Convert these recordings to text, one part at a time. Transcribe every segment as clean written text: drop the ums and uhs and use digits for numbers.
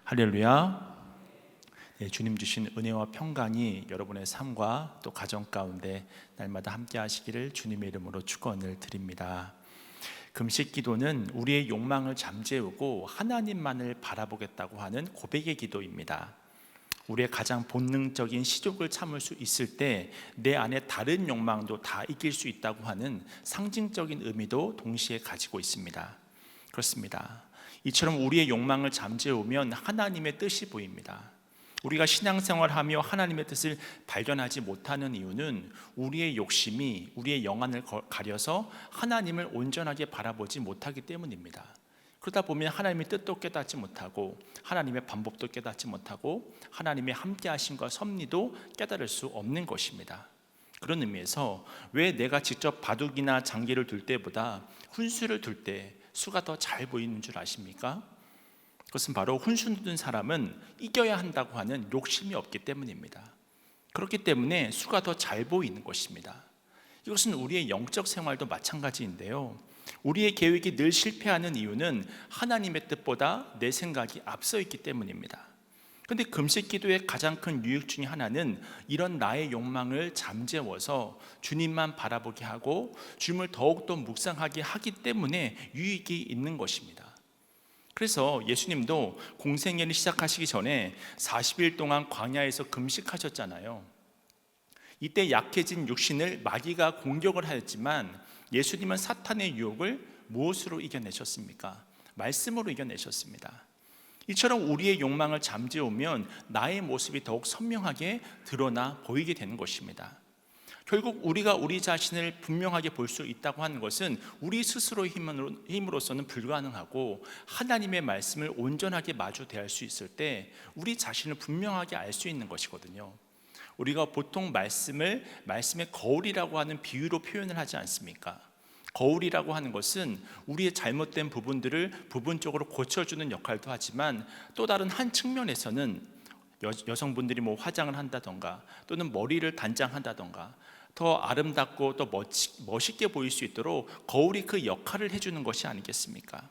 할렐루야. 네, 주님 주신 은혜와 평강이 여러분의 삶과 또 가정 가운데 날마다 함께 하시기를 주님의 이름으로 축원을 드립니다. 금식 기도는 우리의 욕망을 잠재우고 하나님만을 바라보겠다고 하는 고백의 기도입니다. 우리의 가장 본능적인 시족을 참을 수 있을 때 내 안에 다른 욕망도 다 이길 수 있다고 하는 상징적인 의미도 동시에 가지고 있습니다. 그렇습니다. 이처럼 우리의 욕망을 잠재우면 하나님의 뜻이 보입니다. 우리가 신앙생활하며 하나님의 뜻을 발견하지 못하는 이유는 우리의 욕심이 우리의 영안을 가려서 하나님을 온전하게 바라보지 못하기 때문입니다. 그러다 보면 하나님의 뜻도 깨닫지 못하고 하나님의 방법도 깨닫지 못하고 하나님의 함께하심과 섭리도 깨달을 수 없는 것입니다. 그런 의미에서 왜 내가 직접 바둑이나 장기를 둘 때보다 훈수를 둘 때 수가 더 잘 보이는 줄 아십니까? 그것은 바로 훈수 둔 사람은 이겨야 한다고 하는 욕심이 없기 때문입니다. 그렇기 때문에 수가 더 잘 보이는 것입니다. 이것은 우리의 영적 생활도 마찬가지인데요, 우리의 계획이 늘 실패하는 이유는 하나님의 뜻보다 내 생각이 앞서 있기 때문입니다. 그런데 금식 기도의 가장 큰 유익 중에 하나는 이런 나의 욕망을 잠재워서 주님만 바라보게 하고 주님을 더욱더 묵상하게 하기 때문에 유익이 있는 것입니다. 그래서 예수님도 공생애를 시작하시기 전에 40일 동안 광야에서 금식하셨잖아요. 이때 약해진 육신을 마귀가 공격을 하였지만 예수님은 사탄의 유혹을 무엇으로 이겨내셨습니까? 말씀으로 이겨내셨습니다. 이처럼 우리의 욕망을 잠재우면 나의 모습이 더욱 선명하게 드러나 보이게 되는 것입니다. 결국 우리가 우리 자신을 분명하게 볼 수 있다고 하는 것은 우리 스스로의 힘으로서는 불가능하고 하나님의 말씀을 온전하게 마주 대할 수 있을 때 우리 자신을 분명하게 알 수 있는 것이거든요. 우리가 보통 말씀의 거울이라고 하는 비유로 표현을 하지 않습니까? 거울이라고 하는 것은 우리의 잘못된 부분들을 부분적으로 고쳐주는 역할도 하지만 또 다른 한 측면에서는 여성분들이 화장을 한다던가 또는 머리를 단장한다던가 더 아름답고 또 멋있게 보일 수 있도록 거울이 그 역할을 해주는 것이 아니겠습니까?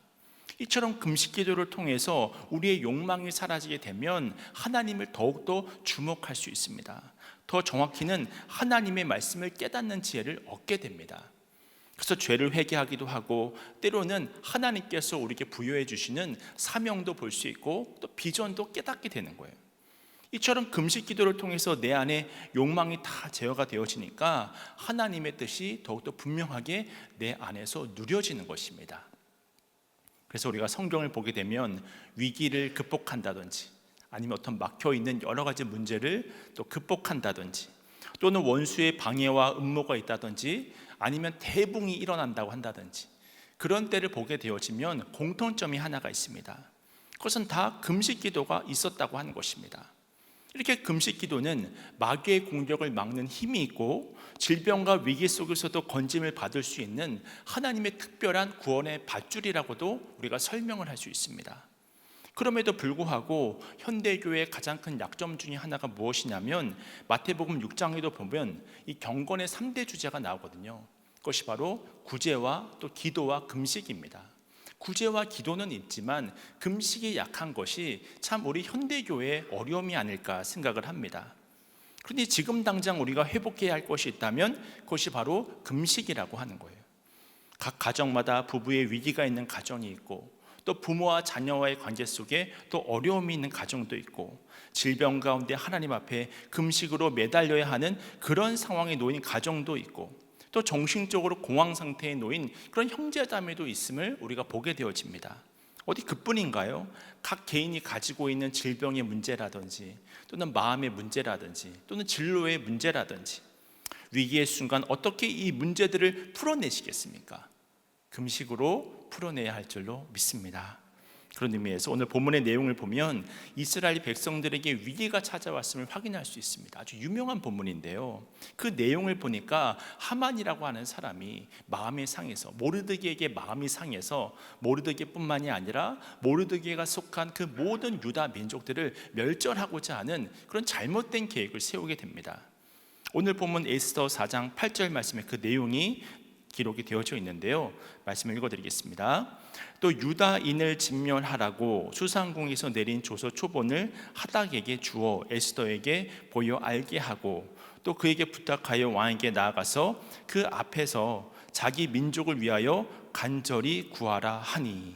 이처럼 금식 기도를 통해서 우리의 욕망이 사라지게 되면 하나님을 더욱더 주목할 수 있습니다. 더 정확히는 하나님의 말씀을 깨닫는 지혜를 얻게 됩니다. 그래서 죄를 회개하기도 하고 때로는 하나님께서 우리에게 부여해 주시는 사명도 볼 수 있고 또 비전도 깨닫게 되는 거예요. 이처럼 금식 기도를 통해서 내 안에 욕망이 다 제어가 되어지니까 하나님의 뜻이 더욱더 분명하게 내 안에서 누려지는 것입니다. 그래서 우리가 성경을 보게 되면 위기를 극복한다든지 아니면 어떤 막혀있는 여러 가지 문제를 또 극복한다든지 또는 원수의 방해와 음모가 있다든지 아니면 대붕이 일어난다고 한다든지 그런 때를 보게 되어지면 공통점이 하나가 있습니다. 그것은 다 금식 기도가 있었다고 하는 것입니다. 이렇게 금식 기도는 마귀의 공격을 막는 힘이 있고 질병과 위기 속에서도 건짐을 받을 수 있는 하나님의 특별한 구원의 밧줄이라고도 우리가 설명을 할 수 있습니다. 그럼에도 불구하고 현대교회의 가장 큰 약점 중에 하나가 무엇이냐면 마태복음 6장에도 보면 이 경건의 3대 주제가 나오거든요. 그것이 바로 구제와 또 기도와 금식입니다. 구제와 기도는 있지만 금식이 약한 것이 참 우리 현대교회의 어려움이 아닐까 생각을 합니다. 그런데 지금 당장 우리가 회복해야 할 것이 있다면 그것이 바로 금식이라고 하는 거예요. 각 가정마다 부부의 위기가 있는 가정이 있고 또 부모와 자녀와의 관계 속에 또 어려움이 있는 가정도 있고 질병 가운데 하나님 앞에 금식으로 매달려야 하는 그런 상황에 놓인 가정도 있고 또 정신적으로 공황 상태에 놓인 그런 형제자매도 있음을 우리가 보게 되어집니다. 어디 그뿐인가요? 각 개인이 가지고 있는 질병의 문제라든지 또는 마음의 문제라든지 또는 진로의 문제라든지 위기의 순간 어떻게 이 문제들을 풀어내시겠습니까? 금식으로 풀어내야 할 줄로 믿습니다. 그런 의미에서 오늘 본문의 내용을 보면 이스라엘 백성들에게 위기가 찾아왔음을 확인할 수 있습니다. 아주 유명한 본문인데요, 그 내용을 보니까 하만이라고 하는 사람이 마음이 상해서 모르드게에게 마음이 상해서 모르드게뿐만이 아니라 모르드게가 속한 그 모든 유다 민족들을 멸절하고자 하는 그런 잘못된 계획을 세우게 됩니다. 오늘 본문 에스더 4장 8절 말씀의 그 내용이 기록이 되어져 있는데요. 말씀을 읽어드리겠습니다. 또 유다인을 진멸하라고 수상궁에서 내린 조서 초본을 하닥에게 주어 에스더에게 보여 알게 하고 또 그에게 부탁하여 왕에게 나아가서 그 앞에서 자기 민족을 위하여 간절히 구하라 하니.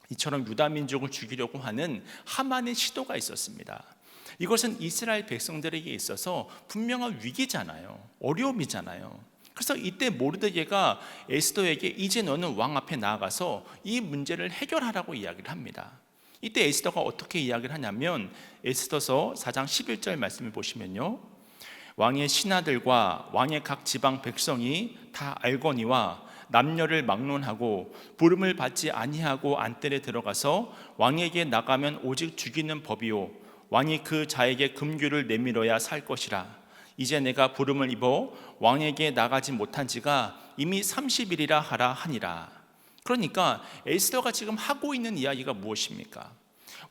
이처럼 유다 민족을 죽이려고 하는 하만의 시도가 있었습니다. 이것은 이스라엘 백성들에게 있어서 분명한 위기잖아요. 어려움이잖아요. 그래서 이때 모르드게가 에스더에게 이제 너는 왕 앞에 나아가서 이 문제를 해결하라고 이야기를 합니다. 이때 에스더가 어떻게 이야기를 하냐면 에스더서 4장 11절 말씀을 보시면요, 왕의 신하들과 왕의 각 지방 백성이 다 알거니와 남녀를 막론하고 부름을 받지 아니하고 안뜰에 들어가서 왕에게 나가면 오직 죽이는 법이요 왕이 그 자에게 금규를 내밀어야 살 것이라. 이제 내가 부름을 입어 왕에게 나가지 못한 지가 이미 30일이라 하라 하니라. 그러니까 에스더가 지금 하고 있는 이야기가 무엇입니까?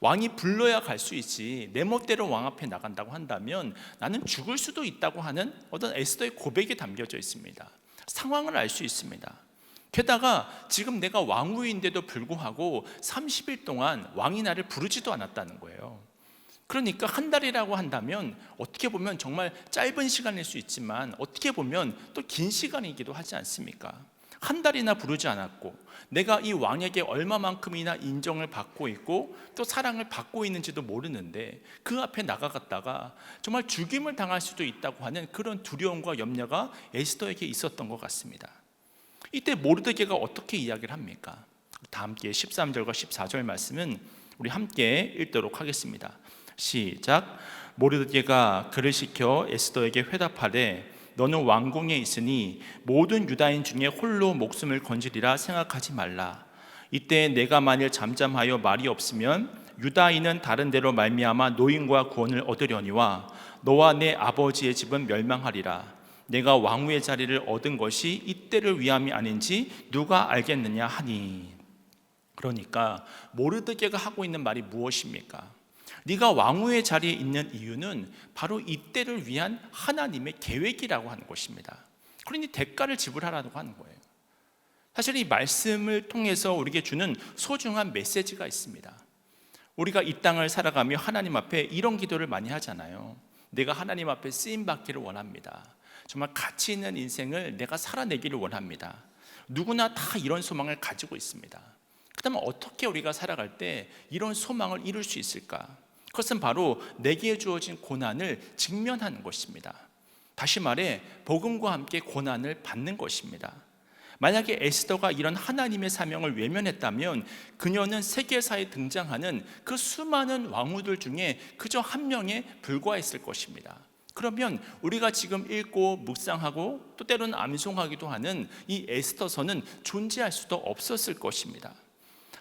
왕이 불러야 갈 수 있지 내 멋대로 왕 앞에 나간다고 한다면 나는 죽을 수도 있다고 하는 어떤 에스더의 고백이 담겨져 있습니다. 상황을 알 수 있습니다. 게다가 지금 내가 왕후인데도 불구하고 30일 동안 왕이 나를 부르지도 않았다는 거예요. 그러니까 한 달이라고 한다면 어떻게 보면 정말 짧은 시간일 수 있지만 어떻게 보면 또 긴 시간이기도 하지 않습니까? 한 달이나 부르지 않았고 내가 이 왕에게 얼마만큼이나 인정을 받고 있고 또 사랑을 받고 있는지도 모르는데 그 앞에 나가갔다가 정말 죽임을 당할 수도 있다고 하는 그런 두려움과 염려가 에스더에게 있었던 것 같습니다. 이때 모르드게가 어떻게 이야기를 합니까? 다 함께 13절과 14절 말씀은 우리 함께 읽도록 하겠습니다. 시작. 모르드게가 그를 시켜 에스더에게 회답하되 너는 왕궁에 있으니 모든 유다인 중에 홀로 목숨을 건지리라 생각하지 말라. 이때 내가 만일 잠잠하여 말이 없으면 유다인은 다른 데로 말미암아 노임과 구원을 얻으려니와 너와 내 아버지의 집은 멸망하리라. 내가 왕후의 자리를 얻은 것이 이때를 위함이 아닌지 누가 알겠느냐 하니. 그러니까 모르드게가 하고 있는 말이 무엇입니까? 네가 왕후의 자리에 있는 이유는 바로 이때를 위한 하나님의 계획이라고 하는 것입니다. 그러니 대가를 지불하라고 하는 거예요. 사실 이 말씀을 통해서 우리에게 주는 소중한 메시지가 있습니다. 우리가 이 땅을 살아가며 하나님 앞에 이런 기도를 많이 하잖아요. 내가 하나님 앞에 쓰임받기를 원합니다. 정말 가치 있는 인생을 내가 살아내기를 원합니다. 누구나 다 이런 소망을 가지고 있습니다. 그렇다면 어떻게 우리가 살아갈 때 이런 소망을 이룰 수 있을까? 그것은 바로 내게 주어진 고난을 직면하는 것입니다. 다시 말해 복음과 함께 고난을 받는 것입니다. 만약에 에스더가 이런 하나님의 사명을 외면했다면 그녀는 세계사에 등장하는 그 수많은 왕후들 중에 그저 한 명에 불과했을 것입니다. 그러면 우리가 지금 읽고 묵상하고 또 때로는 암송하기도 하는 이 에스더서는 존재할 수도 없었을 것입니다.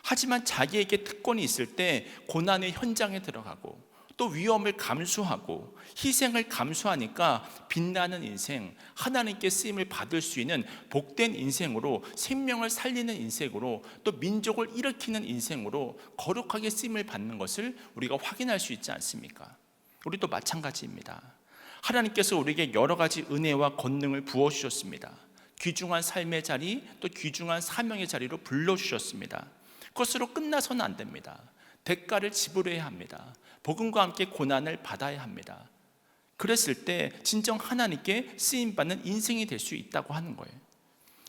하지만 자기에게 특권이 있을 때 고난의 현장에 들어가고 또 위험을 감수하고 희생을 감수하니까 빛나는 인생, 하나님께 쓰임을 받을 수 있는 복된 인생으로, 생명을 살리는 인생으로, 또 민족을 일으키는 인생으로 거룩하게 쓰임을 받는 것을 우리가 확인할 수 있지 않습니까? 우리도 마찬가지입니다. 하나님께서 우리에게 여러 가지 은혜와 권능을 부어주셨습니다. 귀중한 삶의 자리, 또 귀중한 사명의 자리로 불러주셨습니다. 그것으로 끝나서는 안 됩니다. 대가를 지불해야 합니다. 복음과 함께 고난을 받아야 합니다. 그랬을 때 진정 하나님께 쓰임받는 인생이 될 수 있다고 하는 거예요.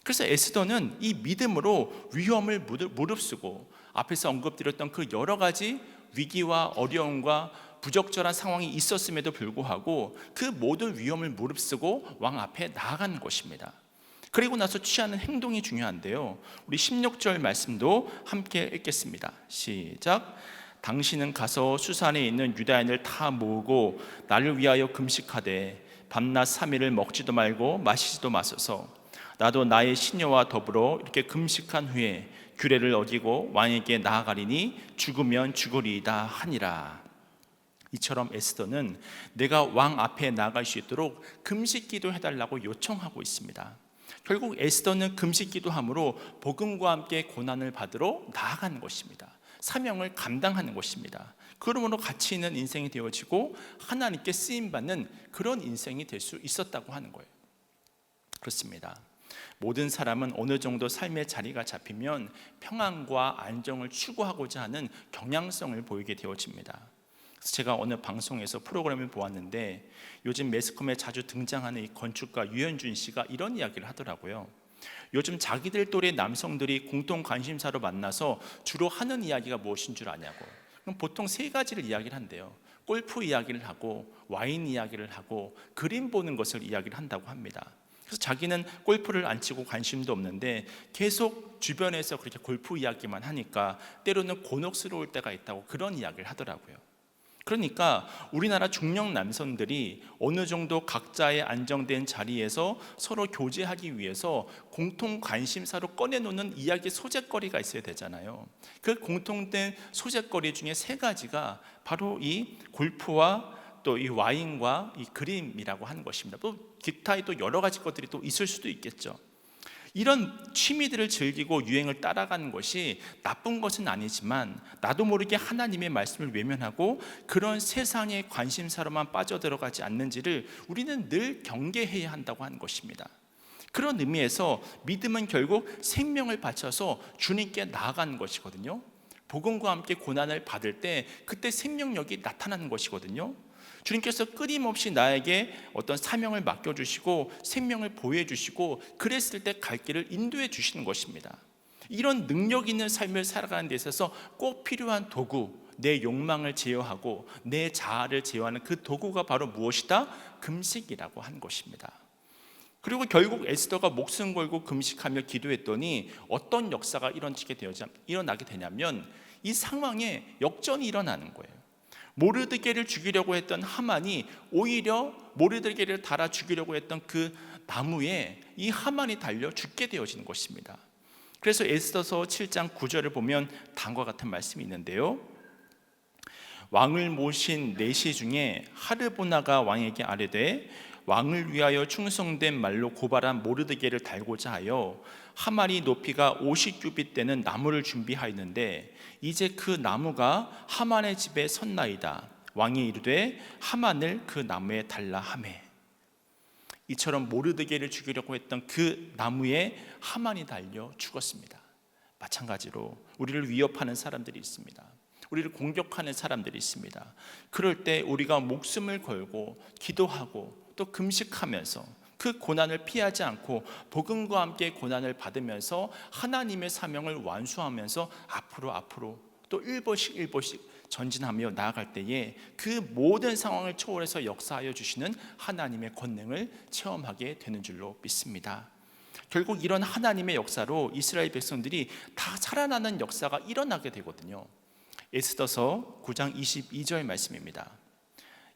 그래서 에스더는 이 믿음으로 위험을 무릅쓰고 앞에서 언급드렸던 그 여러 가지 위기와 어려움과 부적절한 상황이 있었음에도 불구하고 그 모든 위험을 무릅쓰고 왕 앞에 나아가는 것입니다. 그리고 나서 취하는 행동이 중요한데요, 우리 16절 말씀도 함께 읽겠습니다. 시작. 당신은 가서 수산에 있는 유다인을 다 모으고 나를 위하여 금식하되 밤낮 3일을 먹지도 말고 마시지도 마소서. 나도 나의 시녀와 더불어 이렇게 금식한 후에 규례를 어기고 왕에게 나아가리니 죽으면 죽으리이다 하니라. 이처럼 에스더는 내가 왕 앞에 나아갈 수 있도록 금식 기도해달라고 요청하고 있습니다. 결국 에스더는 금식 기도함으로 복음과 함께 고난을 받으러 나아가는 것입니다. 사명을 감당하는 것입니다. 그러므로 가치 있는 인생이 되어지고 하나님께 쓰임받는 그런 인생이 될 수 있었다고 하는 거예요. 그렇습니다. 모든 사람은 어느 정도 삶의 자리가 잡히면 평안과 안정을 추구하고자 하는 경향성을 보이게 되어집니다. 그래서 제가 어느 방송에서 프로그램을 보았는데 요즘 매스컴에 자주 등장하는 이 건축가 유현준 씨가 이런 이야기를 하더라고요. 요즘 자기들 또래 남성들이 공통 관심사로 만나서 주로 하는 이야기가 무엇인 줄 아냐고. 그럼 보통 세 가지를 이야기를 한대요. 골프 이야기를 하고 와인 이야기를 하고 그림 보는 것을 이야기를 한다고 합니다. 그래서 자기는 골프를 안 치고 관심도 없는데 계속 주변에서 그렇게 골프 이야기만 하니까 때로는 곤혹스러울 때가 있다고 그런 이야기를 하더라고요. 그러니까 우리나라 중년 남성들이 어느 정도 각자의 안정된 자리에서 서로 교제하기 위해서 공통 관심사로 꺼내놓는 이야기 소재거리가 있어야 되잖아요. 그 공통된 소재거리 중에 세 가지가 바로 이 골프와 또 이 와인과 이 그림이라고 하는 것입니다. 또 기타의 또 여러 가지 것들이 또 있을 수도 있겠죠. 이런 취미들을 즐기고 유행을 따라가는 것이 나쁜 것은 아니지만 나도 모르게 하나님의 말씀을 외면하고 그런 세상의 관심사로만 빠져들어가지 않는지를 우리는 늘 경계해야 한다고 하는 것입니다. 그런 의미에서 믿음은 결국 생명을 바쳐서 주님께 나아가는 것이거든요. 복음과 함께 고난을 받을 때 그때 생명력이 나타나는 것이거든요. 주님께서 끊임없이 나에게 어떤 사명을 맡겨주시고 생명을 보여주시고 그랬을 때 갈 길을 인도해 주시는 것입니다. 이런 능력 있는 삶을 살아가는 데 있어서 꼭 필요한 도구, 내 욕망을 제어하고 내 자아를 제어하는 그 도구가 바로 무엇이다? 금식이라고 한 것입니다. 그리고 결국 에스더가 목숨 걸고 금식하며 기도했더니 어떤 역사가 일어나게 되냐면 이 상황에 역전이 일어나는 거예요. 모르드게를 죽이려고 했던 하만이 오히려 모르드게를 달아 죽이려고 했던 그 나무에 이 하만이 달려 죽게 되어지는 것입니다. 그래서 에스더서 7장 9절을 보면 다음과 같은 말씀이 있는데요. 왕을 모신 내시 중에 하르보나가 왕에게 아뢰되 왕을 위하여 충성된 말로 고발한 모르드게를 달고자 하여 하만이 높이가 50규빗 되는 나무를 준비하였는데 이제 그 나무가 하만의 집에 섰나이다. 왕이 이르되 하만을 그 나무에 달라 하매. 이처럼 모르드게를 죽이려고 했던 그 나무에 하만이 달려 죽었습니다. 마찬가지로 우리를 위협하는 사람들이 있습니다. 우리를 공격하는 사람들이 있습니다. 그럴 때 우리가 목숨을 걸고 기도하고 또 금식하면서 그 고난을 피하지 않고 복음과 함께 고난을 받으면서 하나님의 사명을 완수하면서 앞으로 또 일보씩 전진하며 나아갈 때에 그 모든 상황을 초월해서 역사하여 주시는 하나님의 권능을 체험하게 되는 줄로 믿습니다. 결국 이런 하나님의 역사로 이스라엘 백성들이 다 살아나는 역사가 일어나게 되거든요. 에스더서 9장 22절 말씀입니다.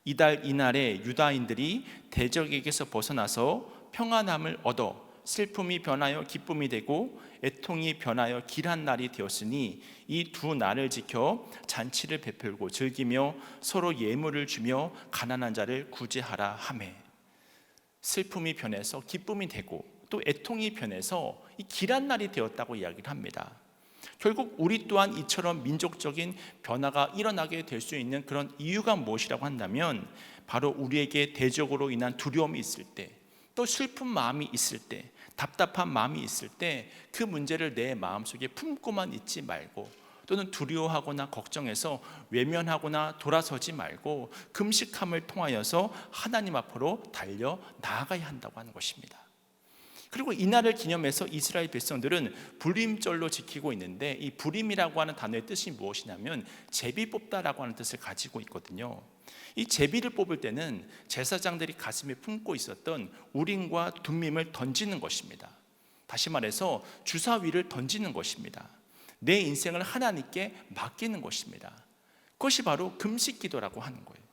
이달 이날에 유다인들이 대적에게서 벗어나서 평안함을 얻어 슬픔이 변하여 기쁨이 되고 애통이 변하여 길한 날이 되었으니 이 두 날을 지켜 잔치를 베풀고 즐기며 서로 예물을 주며 가난한 자를 구제하라 하매. 슬픔이 변해서 기쁨이 되고 또 애통이 변해서 이 길한 날이 되었다고 이야기를 합니다. 결국 우리 또한 이처럼 민족적인 변화가 일어나게 될 수 있는 그런 이유가 무엇이라고 한다면 바로 우리에게 대적으로 인한 두려움이 있을 때, 또 슬픈 마음이 있을 때, 답답한 마음이 있을 때 그 문제를 내 마음속에 품고만 있지 말고 또는 두려워하거나 걱정해서 외면하거나 돌아서지 말고 금식함을 통하여서 하나님 앞으로 달려 나아가야 한다고 하는 것입니다. 그리고 이날을 기념해서 이스라엘 백성들은 불임절로 지키고 있는데 이 불임이라고 하는 단어의 뜻이 무엇이냐면 제비 뽑다라고 하는 뜻을 가지고 있거든요. 이 제비를 뽑을 때는 제사장들이 가슴에 품고 있었던 우림과 둠밈을 던지는 것입니다. 다시 말해서 주사위를 던지는 것입니다. 내 인생을 하나님께 맡기는 것입니다. 그것이 바로 금식기도라고 하는 거예요.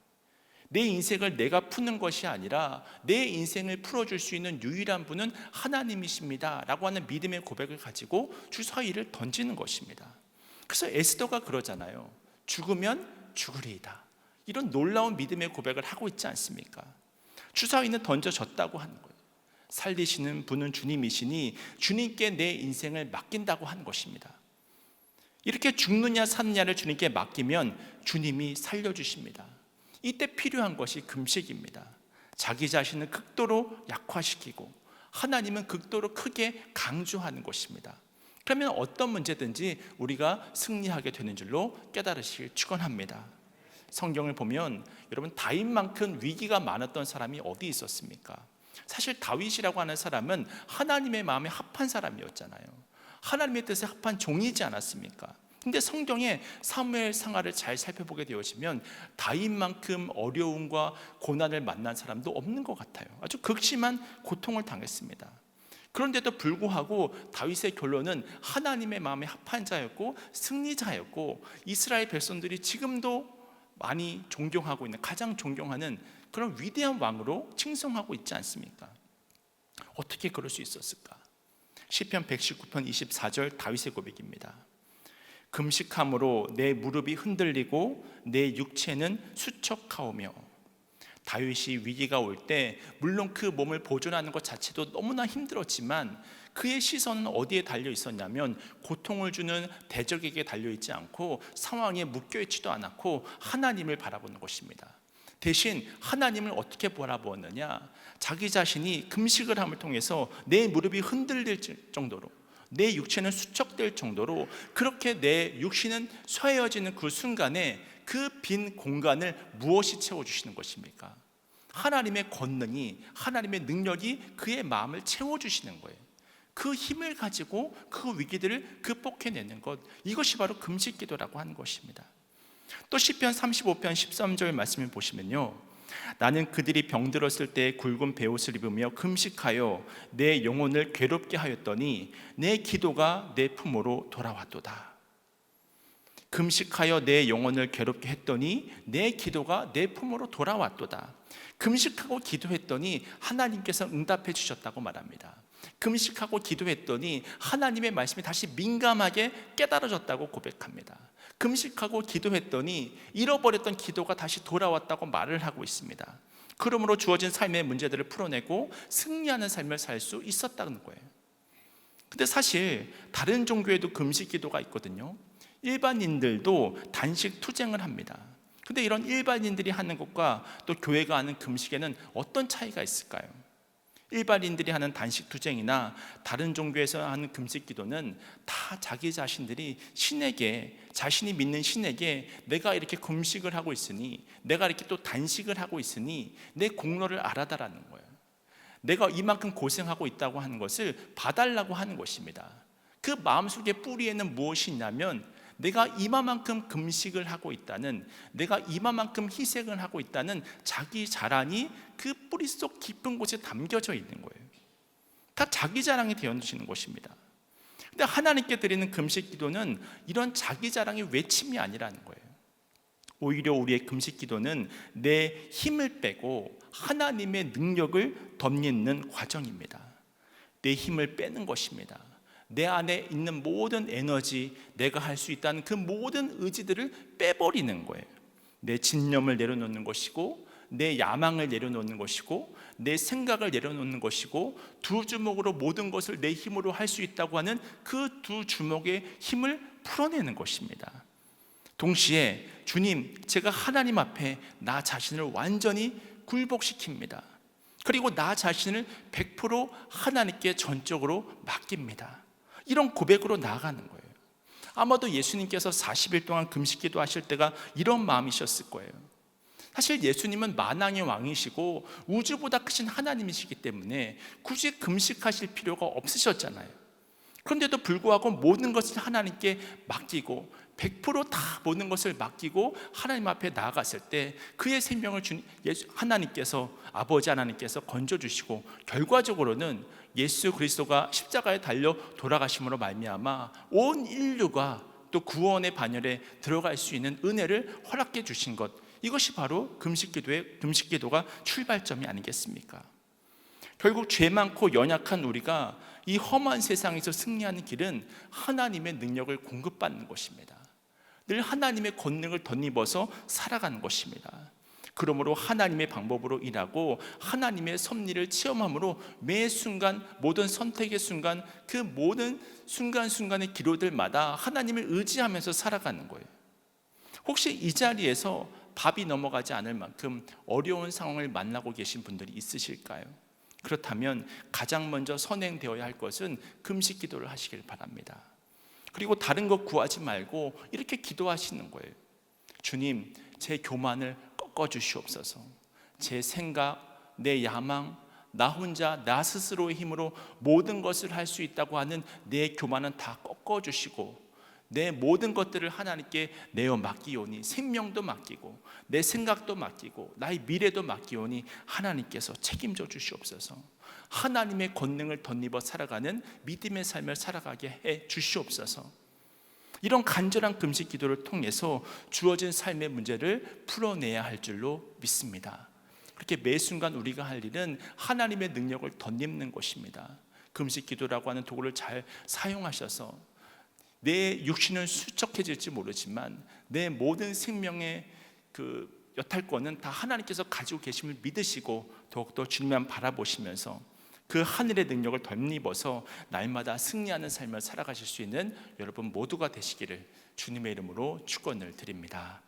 내 인생을 내가 푸는 것이 아니라 내 인생을 풀어줄 수 있는 유일한 분은 하나님이십니다 라고 하는 믿음의 고백을 가지고 주사위를 던지는 것입니다. 그래서 에스더가 그러잖아요. 죽으면 죽으리이다. 이런 놀라운 믿음의 고백을 하고 있지 않습니까? 주사위는 던져졌다고 하는 거예요. 살리시는 분은 주님이시니 주님께 내 인생을 맡긴다고 하는 것입니다. 이렇게 죽느냐 사느냐를 주님께 맡기면 주님이 살려주십니다. 이때 필요한 것이 금식입니다. 자기 자신을 극도로 약화시키고 하나님은 극도로 크게 강조하는 것입니다. 그러면 어떤 문제든지 우리가 승리하게 되는 줄로 깨달으시길 축원합니다. 성경을 보면 여러분, 다윗만큼 위기가 많았던 사람이 어디 있었습니까? 사실 다윗이라고 하는 사람은 하나님의 마음에 합한 사람이었잖아요. 하나님의 뜻에 합한 종이지 않았습니까? 근데 성경에 사무엘 상하를 잘 살펴보게 되어지면 다윗만큼 어려움과 고난을 만난 사람도 없는 것 같아요. 아주 극심한 고통을 당했습니다. 그런데도 불구하고 다윗의 결론은 하나님의 마음에 합한 자였고 승리자였고, 이스라엘 백성들이 지금도 많이 존경하고 있는, 가장 존경하는 그런 위대한 왕으로 칭송하고 있지 않습니까? 어떻게 그럴 수 있었을까? 시편 119편 24절 다윗의 고백입니다. 금식함으로 내 무릎이 흔들리고 내 육체는 수척하오며. 다윗이 위기가 올 때 물론 그 몸을 보존하는 것 자체도 너무나 힘들었지만 그의 시선은 어디에 달려 있었냐면 고통을 주는 대적에게 달려 있지 않고 상황에 묶여 있지도 않았고 하나님을 바라보는 것입니다. 대신 하나님을 어떻게 바라보았느냐? 자기 자신이 금식을 함을 통해서 내 무릎이 흔들릴 정도로, 내 육체는 수척될 정도로, 그렇게 내 육신은 쇠해지는 그 순간에 그 빈 공간을 무엇이 채워주시는 것입니까? 하나님의 권능이, 하나님의 능력이 그의 마음을 채워주시는 거예요. 그 힘을 가지고 그 위기들을 극복해내는 것, 이것이 바로 금식기도라고 하는 것입니다. 또 시편 35편 13절 말씀을 보시면요, 나는 그들이 병들었을 때 굵은 베옷을 입으며 금식하여 내 영혼을 괴롭게 하였더니 내 기도가 내 품으로 돌아왔도다. 금식하여 내 영혼을 괴롭게 했더니 내 기도가 내 품으로 돌아왔도다. 금식하고 기도했더니 하나님께서 응답해 주셨다고 말합니다. 금식하고 기도했더니 하나님의 말씀이 다시 민감하게 깨달아졌다고 고백합니다. 금식하고 기도했더니 잃어버렸던 기도가 다시 돌아왔다고 말을 하고 있습니다. 그러므로 주어진 삶의 문제들을 풀어내고 승리하는 삶을 살 수 있었다는 거예요. 근데 사실 다른 종교에도 금식 기도가 있거든요. 일반인들도 단식 투쟁을 합니다. 근데 이런 일반인들이 하는 것과 또 교회가 하는 금식에는 어떤 차이가 있을까요? 일반인들이 하는 단식 투쟁이나 다른 종교에서 하는 금식 기도는 다 자기 자신들이 신에게, 자신이 믿는 신에게 내가 이렇게 금식을 하고 있으니, 내가 이렇게 또 단식을 하고 있으니 내 공로를 알아달라는 거예요. 내가 이만큼 고생하고 있다고 하는 것을 봐달라고 하는 것입니다. 그 마음속의 뿌리에는 무엇이 있냐면 내가 이만큼 금식을 하고 있다는, 내가 이만큼 희생을 하고 있다는 자기 자랑이 그 뿌리 속 깊은 곳에 담겨져 있는 거예요. 다 자기 자랑이 되어지는 것입니다. 근데 하나님께 드리는 금식 기도는 이런 자기 자랑의 외침이 아니라는 거예요. 오히려 우리의 금식 기도는 내 힘을 빼고 하나님의 능력을 덧입는 과정입니다. 내 힘을 빼는 것입니다. 내 안에 있는 모든 에너지, 내가 할 수 있다는 그 모든 의지들을 빼버리는 거예요. 내 진념을 내려놓는 것이고, 내 야망을 내려놓는 것이고, 내 생각을 내려놓는 것이고, 두 주먹으로 모든 것을 내 힘으로 할 수 있다고 하는 그 두 주먹의 힘을 풀어내는 것입니다. 동시에 주님, 제가 하나님 앞에 나 자신을 완전히 굴복시킵니다. 그리고 나 자신을 100% 하나님께 전적으로 맡깁니다. 이런 고백으로 나아가는 거예요. 아마도 예수님께서 40일 동안 금식기도 하실 때가 이런 마음이셨을 거예요. 사실 예수님은 만왕의 왕이시고 우주보다 크신 하나님이시기 때문에 굳이 금식하실 필요가 없으셨잖아요. 그런데도 불구하고 모든 것을 하나님께 맡기고 100%다 모든 것을 맡기고 하나님 앞에 나아갔을 때 그의 생명을 하나님께서, 아버지 하나님께서 건져주시고, 결과적으로는 예수 그리스도가 십자가에 달려 돌아가심으로 말미암아 온 인류가 또 구원의 반열에 들어갈 수 있는 은혜를 허락해 주신 것, 이것이 바로 금식기도가 출발점이 아니겠습니까? 결국 죄 많고 연약한 우리가 이 험한 세상에서 승리하는 길은 하나님의 능력을 공급받는 것입니다. 늘 하나님의 권능을 덧입어서 살아가는 것입니다. 그러므로 하나님의 방법으로 일하고 하나님의 섭리를 체험함으로 매 순간, 모든 선택의 순간, 그 모든 순간순간의 기로들마다 하나님을 의지하면서 살아가는 거예요. 혹시 이 자리에서 밥이 넘어가지 않을 만큼 어려운 상황을 만나고 계신 분들이 있으실까요? 그렇다면 가장 먼저 선행되어야 할 것은 금식 기도를 하시길 바랍니다. 그리고 다른 것 구하지 말고 이렇게 기도하시는 거예요. 주님, 제 교만을 꺾어 주시옵소서. 제 생각, 내 야망, 나 혼자 나 스스로의 힘으로 모든 것을 할 수 있다고 하는 내 교만은 다 꺾어 주시고 내 모든 것들을 하나님께 내어 맡기오니, 생명도 맡기고 내 생각도 맡기고 나의 미래도 맡기오니 하나님께서 책임져 주시옵소서. 하나님의 권능을 덧입어 살아가는 믿음의 삶을 살아가게 해 주시옵소서. 이런 간절한 금식 기도를 통해서 주어진 삶의 문제를 풀어내야 할 줄로 믿습니다. 그렇게 매 순간 우리가 할 일은 하나님의 능력을 덧입는 것입니다. 금식 기도라고 하는 도구를 잘 사용하셔서 내 육신은 수척해질지 모르지만 내 모든 생명의 그 여탈권은 다 하나님께서 가지고 계심을 믿으시고 더욱더 주님만 바라보시면서 그 하늘의 능력을 덧입어서 날마다 승리하는 삶을 살아가실 수 있는 여러분 모두가 되시기를 주님의 이름으로 축원을 드립니다.